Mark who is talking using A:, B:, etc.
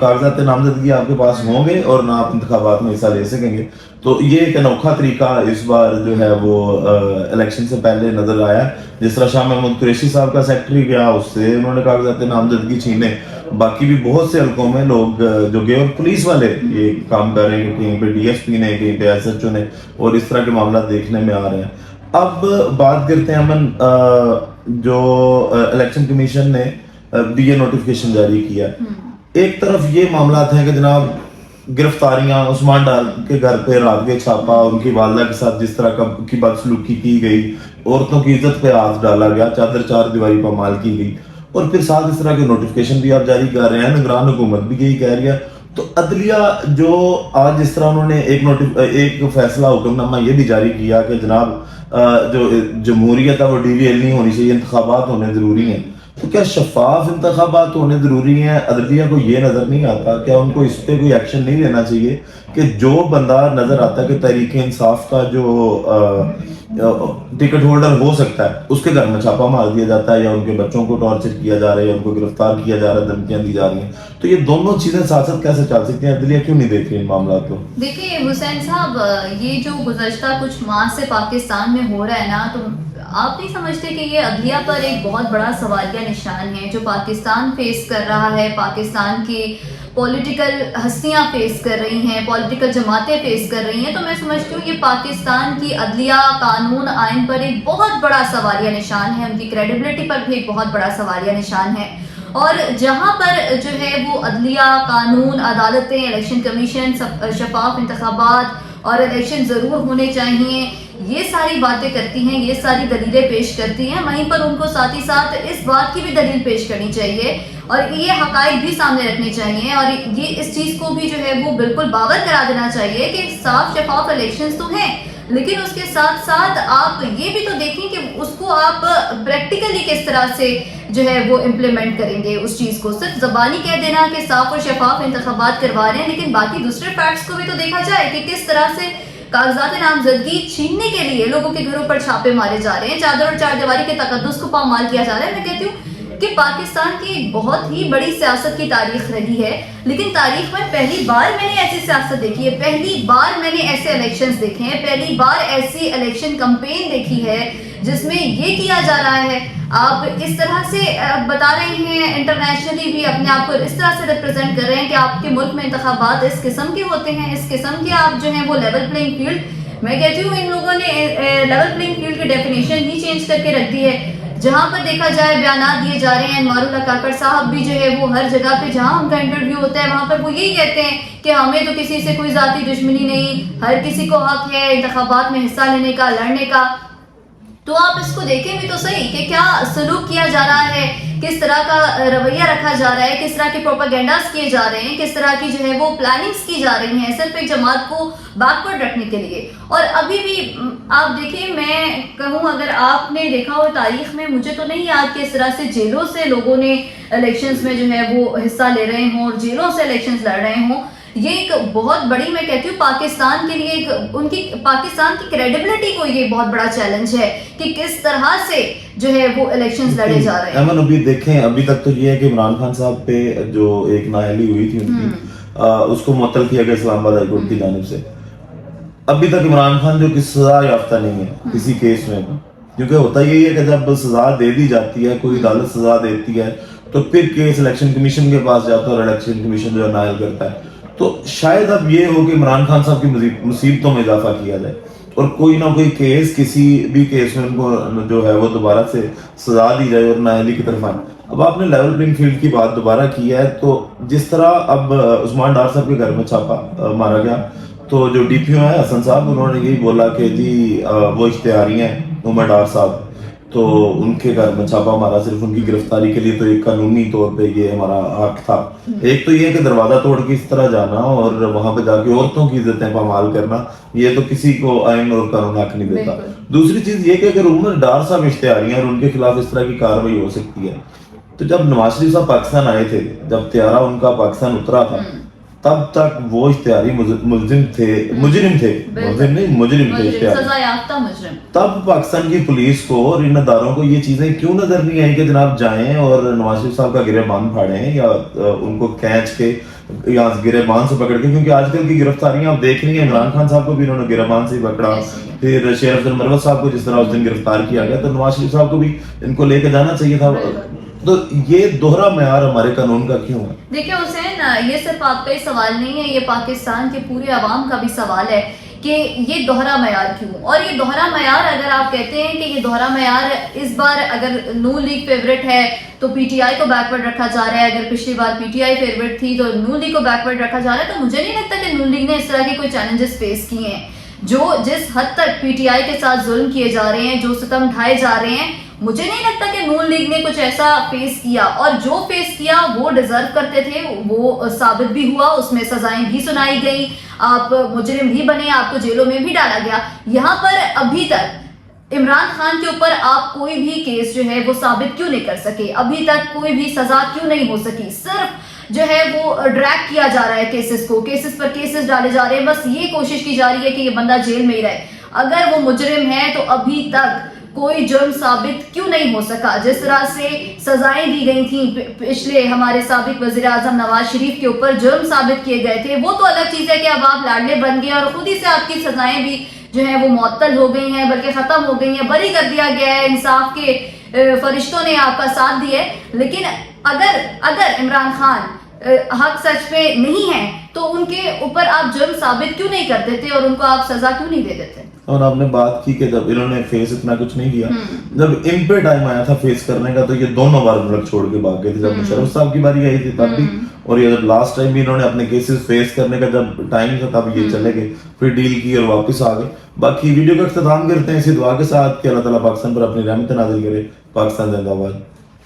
A: کاغذات نامزدگی آپ کے پاس ہوں گے اور نہ آپ انتخابات میں حصہ لے سکیں گے. تو یہ ایک انوکھا طریقہ اس بار جو ہے وہ الیکشن سے پہلے نظر آیا. جس طرح شاہ محمود قریشی صاحب کا سیکٹری گیا, اس سے انہوں نے کاغذات نامزدگی چھینے. باقی بھی بہت سے حلقوں میں لوگ جو گئے, اور پولیس والے یہ کام کر رہے ہیں کہ کہیں پہ ڈی ایس پی نے, کہیں پہ ایس ایچ او نے, اور اس طرح کے معاملات دیکھنے میں آ رہے ہیں. اب بات کرتے ہیں امن, جو الیکشن کمیشن نے بھی یہ نوٹیفیکیشن جاری کیا. ایک طرف یہ معاملات ہیں کہ جناب گرفتاریاں, عثمان ڈار کے گھر پہ رات کے چھاپا, ان کی والدہ کے ساتھ جس طرح کی بدسلوکی کی گئی, عورتوں کی عزت پہ ہاتھ ڈالا گیا, چادر چار دیواری پامال کی گئی, اور پھر ساتھ اس طرح کے نوٹیفیکیشن بھی آپ جاری کر رہے ہیں. نگران حکومت بھی یہی کہہ رہی ہے. تو عدلیہ جو آج جس طرح انہوں نے ایک فیصلہ حکم نامہ یہ بھی جاری کیا کہ جناب جو جمہوریت ہے وہ ڈی وی ایل نہیں ہونی چاہیے, انتخابات ہونے ضروری ہیں. تو کیا شفاف انتخابات ہونے ضروری ہیں؟ عدلیہ کو یہ نظر نہیں آتا, کیا ان کو اس پہ کوئی ایکشن نہیں لینا چاہیے کہ جو بندہ نظر آتا ہے کہ تحریک انصاف کا جو ٹکٹ ہولڈر ہو سکتا ہے, اس کے گھر میں چھاپا مار دیا جاتا ہے, یا ان کے بچوں کو ٹارچر کیا جا رہا ہے, یا ان کو گرفتار کیا جا رہا ہے, دھمکیاں دی جا رہی ہیں. تو یہ دونوں چیزیں ساتھ ساتھ کیسے چل سکتی ہیں؟ عدلیہ کیوں نہیں دیکھ رہی ان معاملات کو؟
B: دیکھیے حسین صاحب, یہ جو گزشتہ کچھ ماہ سے پاکستان میں ہو رہا ہے نا, تو آپ نہیں سمجھتے کہ یہ عدلیہ پر ایک بہت بڑا سوالیہ نشان ہے جو پاکستان فیس کر رہا ہے, پاکستان کی پولیٹیکل ہستیاں فیس کر رہی ہیں, پولیٹیکل جماعتیں فیس کر رہی ہیں. تو میں سمجھتی ہوں یہ پاکستان کی عدلیہ, قانون, آئین پر ایک بہت بڑا سوالیہ نشان ہے, ان کی کریڈیبلٹی پر بھی ایک بہت بڑا سوالیہ نشان ہے. اور جہاں پر جو ہے وہ عدلیہ, قانون, عدالتیں, الیکشن کمیشن, شفاف انتخابات اور الیکشن ضرور ہونے چاہیے, یہ ساری باتیں کرتی ہیں, یہ ساری دلیلیں پیش کرتی ہیں, وہیں پر ان کو ساتھ ہی ساتھ اس بات کی بھی دلیل پیش کرنی چاہیے اور یہ حقائق بھی سامنے رکھنے چاہیے, اور یہ اس چیز کو بھی جو ہے وہ بالکل باور کرا دینا چاہیے کہ صاف شفاف الیکشنز تو ہیں, لیکن اس کے ساتھ ساتھ آپ یہ بھی تو دیکھیں کہ اس کو آپ پریکٹیکلی کس طرح سے جو ہے وہ امپلیمنٹ کریں گے. اس چیز کو صرف زبانی کہہ دینا کہ صاف اور شفاف انتخابات کروا رہے ہیں, لیکن باقی دوسرے فیکٹس کو بھی تو دیکھا جائے کہ کس طرح سے کاغذات نامزدگی چھیننے کے لیے لوگوں کے گھروں پر چھاپے مارے جا رہے ہیں, چادر اور چار دیواری کے تقدس کو پامال کیا جا رہا ہے. میں کہتی ہوں کہ پاکستان کی ایک بہت ہی بڑی سیاست کی تاریخ رہی ہے, لیکن تاریخ میں پہلی بار میں نے ایسی سیاست دیکھی ہے, پہلی بار میں نے ایسے الیکشنز دیکھے ہیں, پہلی بار ایسی الیکشن کمپین دیکھی ہے جس میں یہ کیا جا رہا ہے. آپ اس طرح سے بتا رہے ہیں, انٹرنیشنلی بھی اپنے آپ کو اس طرح سے ریپرزینٹ کر رہے ہیں کہ آپ کے ملک میں انتخابات اس قسم کے ہوتے ہیں, اس قسم کے آپ جو ہیں وہ لیول پلینگ فیلڈ. میں کہتی ہوں ان لوگوں نے لیول پلینگ فیلڈ کی ڈیفینیشن ہی چینج کر کے رکھ دی ہے. جہاں پر دیکھا جائے بیانات دیے جا رہے ہیں, انوار اللہ کاکڑ صاحب بھی جو ہے وہ ہر جگہ پہ جہاں ان کا انٹرویو ہوتا ہے وہاں پر وہ یہی کہتے ہیں کہ ہمیں تو کسی سے کوئی ذاتی دشمنی نہیں, ہر کسی کو حق ہے انتخابات میں حصہ لینے کا, لڑنے کا. تو آپ اس کو دیکھیں بھی تو صحیح کہ کیا سلوک کیا جا رہا ہے, کس طرح کا رویہ رکھا جا رہا ہے, کس طرح کے پروپیگنڈاز کیے جا رہے ہیں, کس طرح کی جو ہے وہ پلاننگز کی جا رہی ہیں صرف ایک جماعت کو بیکورڈ رکھنے کے لیے. اور ابھی بھی آپ دیکھیں, میں کہوں اگر آپ نے دیکھا ہو تاریخ میں, مجھے تو نہیں یاد کہ اس طرح سے جیلوں سے لوگوں نے الیکشنز میں جو ہے وہ حصہ لے رہے ہوں اور جیلوں سے الیکشنز لڑ رہے ہوں. یہ ایک بہت بڑی, میں کہتی ہوں پاکستان کے لیے ایک ان کی پاکستان کی کریڈیبلٹی کو یہ بہت بڑا چیلنج ہے کہ کس طرح سے جو ہے وہ الیکشنز لڑے جا رہے ہیں.
A: ایمن ابھی دیکھیں, ابھی تک تو یہ ہے کہ عمران خان صاحب پہ جو ایک نااہلی ہوئی تھی ان کی, اس کو معطل کیا گیا اسلام آباد ہائی کورٹ کی جانب سے. ابھی تک عمران خان جو کہ سزا یافتہ نہیں ہے کسی کیس میں, کیونکہ ہوتا یہی ہے کہ جب سزا دے دی جاتی ہے, کوئی عدالت سزا دیتی ہے, تو پھر کیس الیکشن کمیشن کے پاس جاتا ہے اور الیکشن کمیشن جو ہے نائل کرتا ہے. تو شاید اب یہ ہو کہ عمران خان صاحب کی مصیبتوں میں اضافہ کیا جائے اور کوئی نہ کوئی کیس, کسی بھی کیس میں ان کو جو ہے وہ دوبارہ سے سزا دی جائے اور نااہلی کی طرف آئے. اب آپ نے لیول پلینگ فیلڈ کی بات دوبارہ کی ہے, تو جس طرح اب عثمان ڈار صاحب کے گھر میں چھاپا مارا گیا, تو جو ڈی پی او ہیں حسن صاحب, انہوں نے یہی بولا کہ جی وہ اشتہاری ہیں عمر ڈار صاحب, تو ان کے گھر میں چھاپا مارا صرف ان کی گرفتاری کے لیے, تو ایک قانونی طور پہ یہ ہمارا حق تھا. ایک تو یہ کہ دروازہ توڑ کے اس طرح جانا اور وہاں پہ جا کے عورتوں کی عزتیں پامال کرنا, یہ تو کسی کو آئین اور قانون حق نہیں دیتا. دوسری چیز یہ کہ اگر عمر ڈار صاحب اشتہاری ہیں اور ان کے خلاف اس طرح کی کارروائی ہو سکتی ہے, تو جب نواز شریف صاحب پاکستان آئے تھے, جب طیارہ ان کا پاکستان اترا تھا, تب تک وہ اشتہاری مجرم تھے اشتہاری.
B: سزا یافتہ مجرم.
A: تب پاکستان کی پولیس کو اور ان اداروں کو یہ چیزیں کیوں نظر نہیں آئی کہ جناب جائیں اور نواز شریف صاحب کا گریبان پھاڑیں یا ان کو کھینچ کے یا گریبان سے پکڑ کے, کیونکہ آج کل کی گرفتاریاں آپ دیکھ رہی ہیں, عمران خان صاحب کو بھی انہوں نے گریبان سے ہی پکڑا, پھر شیر افضل مروت صاحب کو جس طرح اس دن گرفتار کیا گیا, تو نواز شریف صاحب کو بھی ان کو لے کے جانا چاہیے تھا. تو یہ دوہرا معیار ہمارے قانون کا کیوں ہے؟
B: دیکھیں حسین, یہ صرف آپ کا ہی سوال نہیں ہے, یہ پاکستان کے پورے عوام کا بھی سوال ہے کہ یہ دوہرا معیار کیوں. اور یہ دوہرا معیار اگر آپ کہتے ہیں کہ یہ دوہرا معیار اس بار اگر نون لیگ فیوریٹ ہے تو پی ٹی آئی کو بیکورڈ رکھا جا رہا ہے, اگر پچھلی بار پی ٹی آئی فیوریٹ تھی تو نون لیگ کو بیکورڈ رکھا جا رہا ہے, تو مجھے نہیں لگتا کہ نون لیگ نے اس طرح کے کوئی چیلنجز فیس کیے ہیں. جو جس حد تک پی ٹی آئی کے ساتھ ظلم کیے جا رہے ہیں, جو ستم ڈھائے جا رہے ہیں, مجھے نہیں لگتا کہ نون لیگ نے کچھ ایسا فیس کیا. اور جو فیس کیا وہ ڈیزرو کرتے تھے, وہ ثابت بھی ہوا, اس میں سزائیں بھی سنائی گئی, آپ مجرم بھی بنے, آپ کو جیلوں میں بھی ڈالا گیا. یہاں پر ابھی تک عمران خان کے اوپر آپ کوئی بھی کیس جو ہے وہ ثابت کیوں نہیں کر سکے, ابھی تک کوئی بھی سزا کیوں نہیں ہو سکی. صرف جو ہے وہ ڈریگ کیا جا رہا ہے کیسز کو, کیسز پر کیسز ڈالے جا رہے ہیں, بس یہ کوشش کی جا رہی ہے کہ یہ بندہ جیل میں ہی رہے. اگر وہ مجرم ہے تو ابھی تک کوئی جرم ثابت کیوں نہیں ہو سکا. جس طرح سے سزائیں دی گئی تھیں پچھلے ہمارے سابق وزیر اعظم نواز شریف کے اوپر, جرم ثابت کیے گئے تھے, وہ تو الگ چیز ہے کہ اب آپ لاڈلے بن گئے اور خود ہی سے آپ کی سزائیں بھی جو ہیں وہ معطل ہو گئی ہیں, بلکہ ختم ہو گئی ہیں, بری کر دیا گیا ہے, انصاف کے فرشتوں نے آپ کا ساتھ دیا ہے. لیکن اگر عمران خان حق سچ پہ نہیں ہے تو ان کے اوپر آپ جرم ثابت کیوں نہیں کرتے تھے اور ان کو آپ سزا کیوں نہیں دیتے تھے؟
A: اور آپ نے بات کی کہ جب انہوں نے فیس اتنا کچھ نہیں کیا, جب ان پہ ٹائم آیا تھا فیس کرنے کا تو یہ دونوں بار ملک چھوڑ کے بھاگ گئے تھے. جب مشرف صاحب کی باری آئی تھی تب بھی, اور یہ جب لاسٹ ٹائم بھی انہوں نے اپنے کیسز فیس کرنے کا جب ٹائم تھا تب یہ چلے گئے, پھر ڈیل کی اور واپس آ گئے. باقی ویڈیو کا اختتام کرتے ہیں اسی دعا کے ساتھ کہ اللہ تعالیٰ پاکستان پر اپنی رحمت نازل کرے. پاکستان زندہ باد.